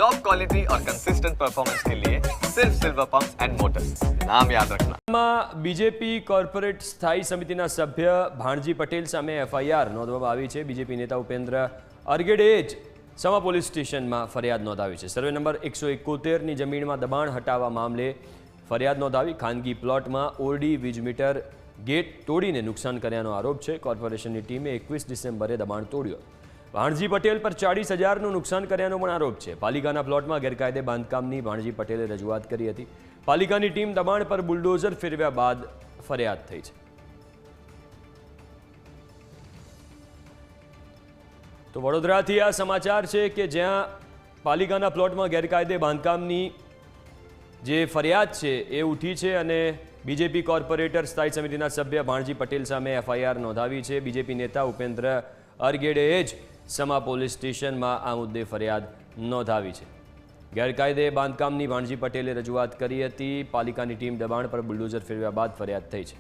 Top quality और consistent performance के लिए सिर्फ सिल्वर पंप्स एंड मोटर्स, नाम याद रखना। बीजेपी कॉर्पोरेट स्थायी समितिના સભ્ય ભાણજી પટેલ સામે એફઆઈઆર નોંધવામાં આવી છે। બીજેપી નેતા ઉપેન્દ્ર અરગેડેએ જ સમા પોલીસ સ્ટેશનમાં ફરિયાદ નોંધાવી છે। સર્વે નંબર 171ની જમીનમાં દબાણ હટાવવા મામલે ફરિયાદ નોંધાવી। ખાનગી પ્લોટમાં ઓરડી વીજ મીટર ગેટ તોડીને નુકસાન કર્યાનો આરોપ છે। કોર્પોરેશનની ટીમે 21 ડિસેમ્બરે દબાણ તોડ્યું। ભાણજી પટેલ પર 40,000નું નુકસાન કર્યાનો પણ આરોપ છે। પાલિકાના પ્લોટમાં ગેરકાયદે બાંધકામની ભાણજી પટેલે રજૂઆત કરી હતી। પાલિકાની ટીમ દબાણ પર બુલડોઝર ફેરવ્યા બાદ ફરિયાદ થઈ છે। તો વડોદરાથી આ સમાચાર છે કે જ્યાં પાલિકાના પ્લોટમાં ગેરકાયદે બાંધકામની જે ફરિયાદ છે એ ઉઠી છે અને બીજેપી કોર્પોરેટર સ્થાયી સમિતિના સભ્ય ભાણજી પટેલ સામે એફઆઈઆર નોંધાવી છે। બીજેપી નેતા ઉપેન્દ્ર અરગેડેએ જ સમા પોલીસ સ્ટેશનમાં આ મુદ્દે ફરિયાદ નોંધાવી છે। ગેરકાયદે બાંધકામની ભાણજી પટેલે રજૂઆત કરી હતી। પાલિકાની ટીમ દબાણ પર બુલડોઝર ફેરવ્યા બાદ ફરિયાદ થઈ છે।